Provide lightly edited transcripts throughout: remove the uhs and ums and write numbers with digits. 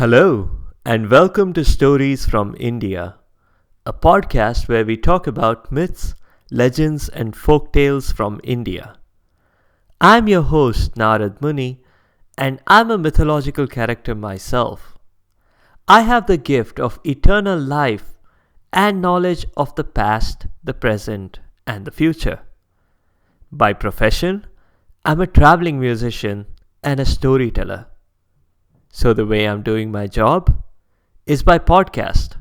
Hello, and welcome to Stories from India, a podcast where we talk about myths, legends, and folk tales from India. I'm your host, Narad Muni, and I'm a mythological character myself. I have the gift of eternal life and knowledge of the past, the present, and the future. By profession, I'm a traveling musician and a storyteller. So the way I'm doing my job is by podcast.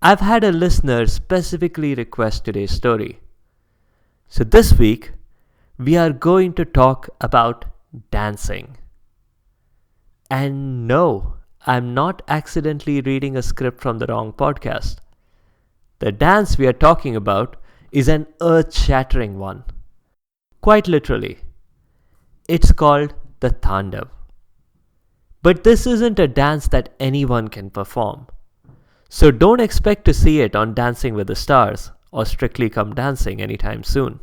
I've had a listener specifically request today's story. So this week, we are going to talk about dancing. And no, I'm not accidentally reading a script from the wrong podcast. The dance we are talking about is an earth-shattering one. Quite literally. It's called the Tandav. But this isn't a dance that anyone can perform. So don't expect to see it on Dancing with the Stars or Strictly Come Dancing anytime soon.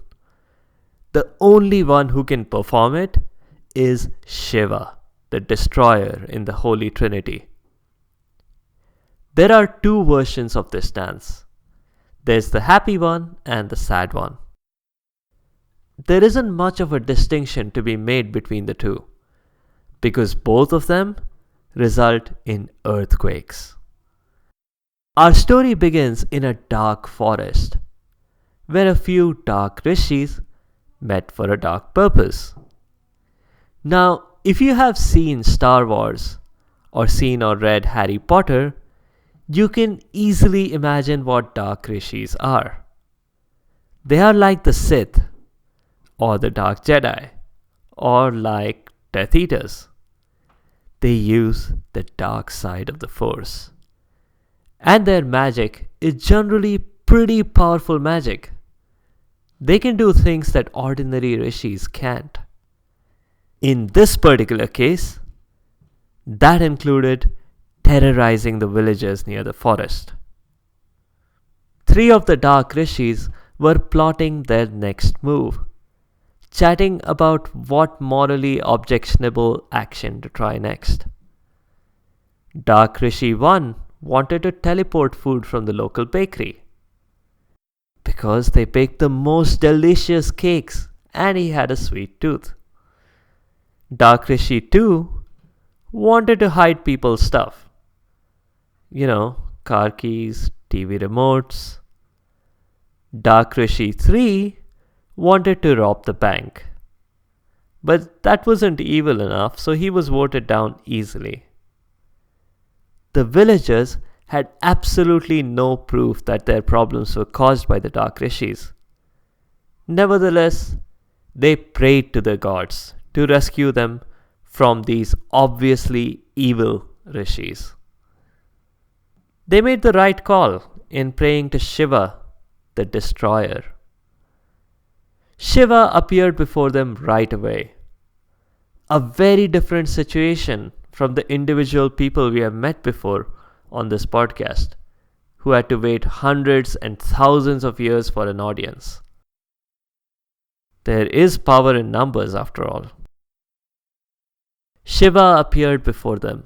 The only one who can perform it is Shiva, the destroyer in the Holy Trinity. There are two versions of this dance. There's the happy one and the sad one. There isn't much of a distinction to be made between the two, because both of them result in earthquakes. Our story begins in a dark forest, where a few dark rishis met for a dark purpose. Now, if you have seen Star Wars or seen or read Harry Potter, you can easily imagine what dark rishis are. They are like the Sith, or the Dark Jedi, or like Death Eaters. They use the dark side of the Force. And their magic is generally pretty powerful magic. They can do things that ordinary rishis can't. In this particular case, that included terrorizing the villagers near the forest. 3 of the dark rishis were plotting their next move, chatting about what morally objectionable action to try next. Dark Rishi 1 wanted to teleport food from the local bakery because they baked the most delicious cakes and he had a sweet tooth. Dark Rishi 2 wanted to hide people's stuff. Car keys, TV remotes. Dark Rishi 3 wanted to rob the bank. But that wasn't evil enough, so he was voted down easily. The villagers had absolutely no proof that their problems were caused by the dark rishis. Nevertheless, they prayed to the gods to rescue them from these obviously evil rishis. They made the right call in praying to Shiva, the destroyer. Shiva appeared before them right away. A very different situation from the individual people we have met before on this podcast, who had to wait hundreds and thousands of years for an audience. There is power in numbers after all. Shiva appeared before them.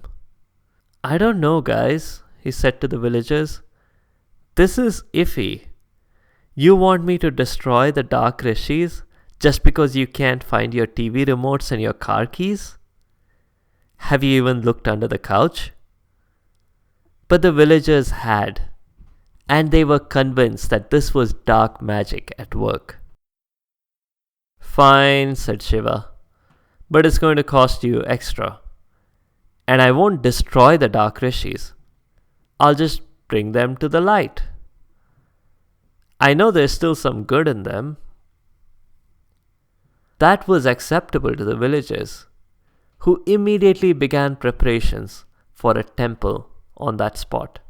"I don't know, guys," he said to the villagers. "This is iffy. You want me to destroy the dark rishis just because you can't find your TV remotes and your car keys? Have you even looked under the couch?" But the villagers had, and they were convinced that this was dark magic at work. "Fine," said Shiva, "but it's going to cost you extra. And I won't destroy the dark rishis. I'll just bring them to the light. I know there's still some good in them." That was acceptable to the villagers, who immediately began preparations for a temple on that spot.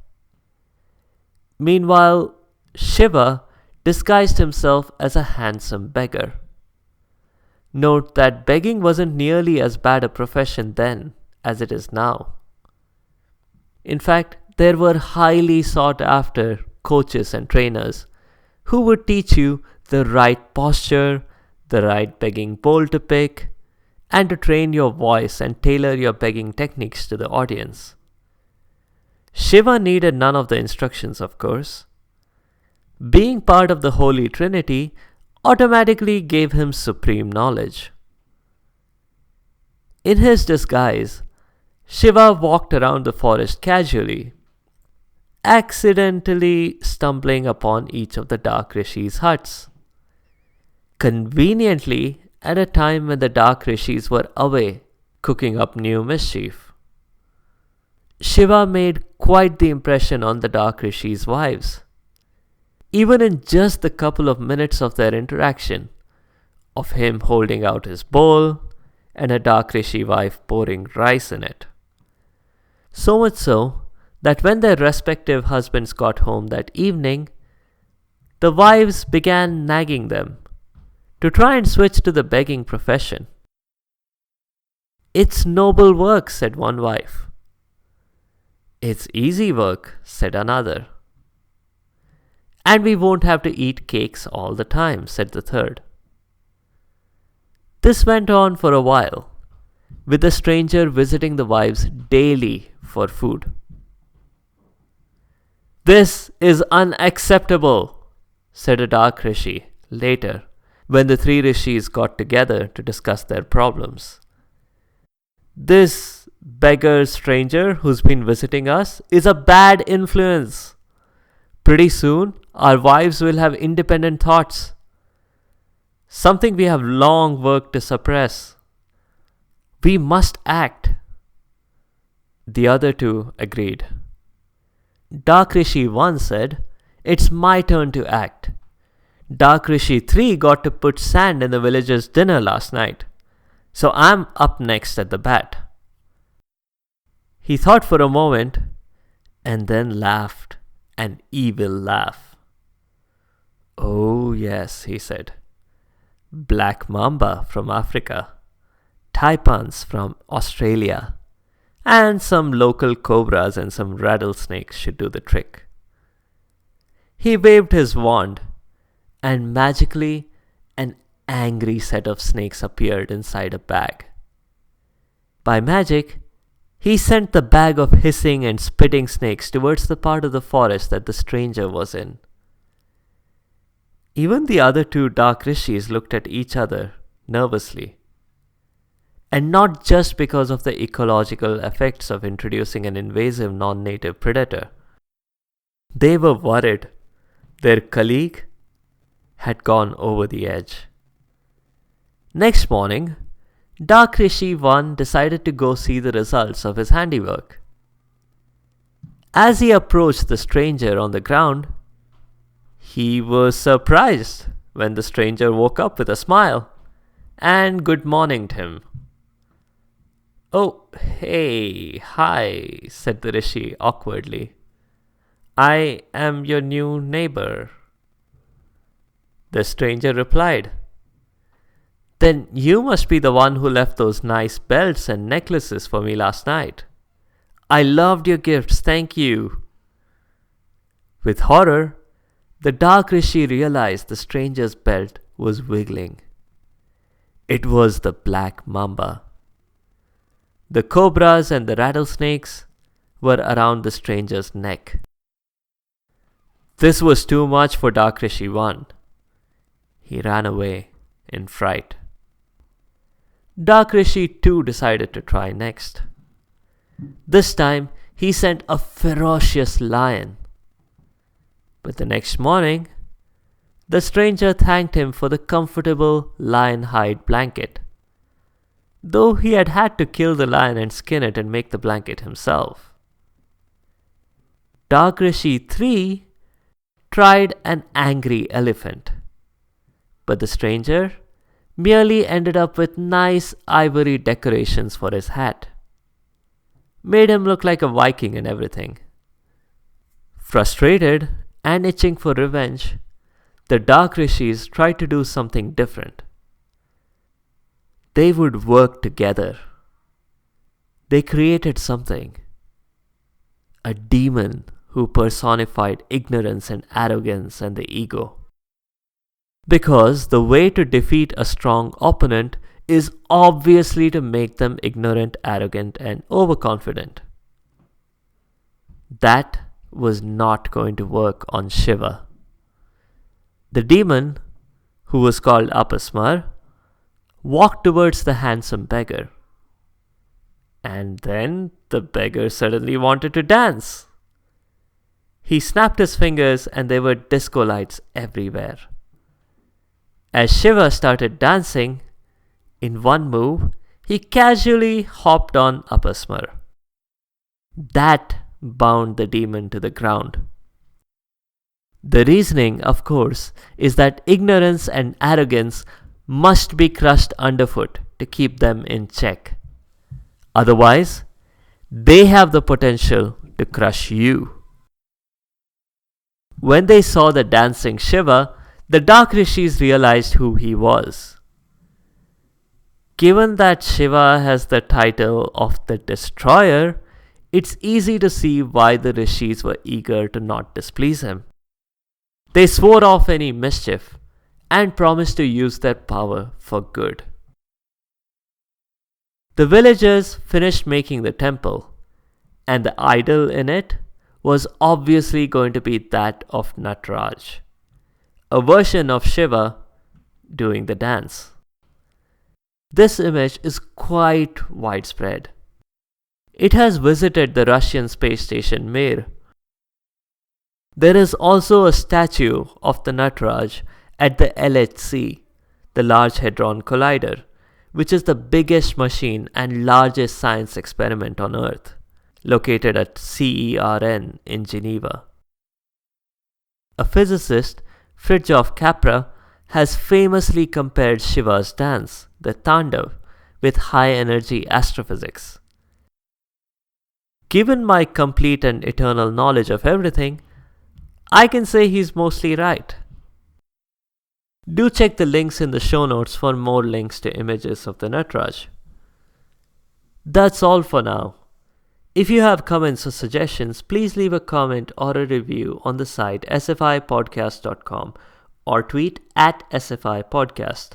Meanwhile, Shiva disguised himself as a handsome beggar. Note that begging wasn't nearly as bad a profession then as it is now. In fact, there were highly sought after coaches and trainers who would teach you the right posture, the right begging bowl to pick, and to train your voice and tailor your begging techniques to the audience. Shiva needed none of the instructions, of course. Being part of the Holy Trinity automatically gave him supreme knowledge. In his disguise, Shiva walked around the forest casually, accidentally stumbling upon each of the dark rishis' huts. Conveniently, at a time when the dark rishis were away cooking up new mischief. Shiva made quite the impression on the dark rishis' wives. Even in just the couple of minutes of their interaction, of him holding out his bowl and a dark rishi wife pouring rice in it. So much so that when their respective husbands got home that evening, the wives began nagging them to try and switch to the begging profession. "It's noble work," said one wife. "It's easy work," said another. "And we won't have to eat cakes all the time," said the third. This went on for a while, with the stranger visiting the wives daily for food. "This is unacceptable," said a dark rishi later, when the three rishis got together to discuss their problems. "This beggar stranger who's been visiting us is a bad influence. Pretty soon, our wives will have independent thoughts, something we have long worked to suppress. We must act." The other two agreed. Dark Rishi 1 said, "It's my turn to act. Dark Rishi 3 got to put sand in the villagers' dinner last night, so I'm up next at the bat." He thought for a moment and then laughed an evil laugh. "Oh yes," he said. "Black mamba from Africa, taipans from Australia, and some local cobras and some rattlesnakes should do the trick." He waved his wand, and magically an angry set of snakes appeared inside a bag. By magic, he sent the bag of hissing and spitting snakes towards the part of the forest that the stranger was in. Even the other two dark rishis looked at each other nervously. And not just because of the ecological effects of introducing an invasive non-native predator. They were worried their colleague had gone over the edge. Next morning, Dark Rishi 1 decided to go see the results of his handiwork. As he approached the stranger on the ground, he was surprised when the stranger woke up with a smile and good morninged him. "Oh, hey, hi," said the Rishi awkwardly. "I am your new neighbor." The stranger replied, "Then you must be the one who left those nice belts and necklaces for me last night. I loved your gifts, thank you." With horror, the dark Rishi realized the stranger's belt was wiggling. It was the black mamba. The cobras and the rattlesnakes were around the stranger's neck. This was too much for Dark Rishi 1. He ran away in fright. Dark Rishi 2 decided to try next. This time, he sent a ferocious lion. But the next morning, the stranger thanked him for the comfortable lion hide blanket, though he had had to kill the lion and skin it and make the blanket himself. Dark Rishi 3 tried an angry elephant, but the stranger merely ended up with nice ivory decorations for his hat. Made him look like a Viking and everything. Frustrated and itching for revenge, the Dark Rishis tried to do something different. They would work together. They created something. A demon who personified ignorance and arrogance and the ego. Because the way to defeat a strong opponent is obviously to make them ignorant, arrogant, and overconfident. That was not going to work on Shiva. The demon, who was called Apasmar, walked towards the handsome beggar. And then the beggar suddenly wanted to dance. He snapped his fingers and there were disco lights everywhere. As Shiva started dancing, in one move, he casually hopped on Apasmar. That bound the demon to the ground. The reasoning, of course, is that ignorance and arrogance must be crushed underfoot to keep them in check. Otherwise, they have the potential to crush you. When they saw the dancing Shiva, the Dark Rishis realized who he was. Given that Shiva has the title of the Destroyer, it's easy to see why the Rishis were eager to not displease him. They swore off any mischief and promised to use their power for good. The villagers finished making the temple, and the idol in it was obviously going to be that of Nataraj, a version of Shiva doing the dance. This image is quite widespread. It has visited the Russian space station Mir. There is also a statue of the Nataraj at the LHC, the Large Hadron Collider, which is the biggest machine and largest science experiment on Earth, located at CERN in Geneva. A physicist, Fritjof Capra, has famously compared Shiva's dance, the Tandav, with high-energy astrophysics. Given my complete and eternal knowledge of everything, I can say he's mostly right. Do check the links in the show notes for more links to images of the Nataraj. That's all for now. If you have comments or suggestions, please leave a comment or a review on the site sfipodcast.com or tweet at sfipodcast.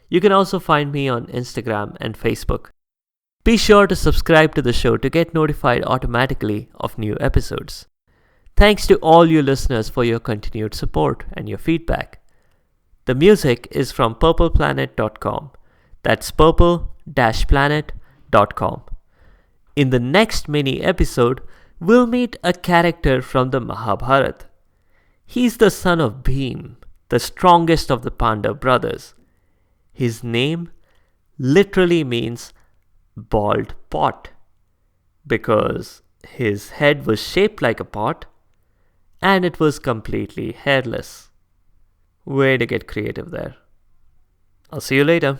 You can also find me on Instagram and Facebook. Be sure to subscribe to the show to get notified automatically of new episodes. Thanks to all you listeners for your continued support and your feedback. The music is from purpleplanet.com. That's purple-planet.com. In the next mini episode, we'll meet a character from the Mahabharata. He's the son of Bhim, the strongest of the Pandav brothers. His name literally means bald pot, because his head was shaped like a pot and it was completely hairless. Way to get creative there. I'll see you later.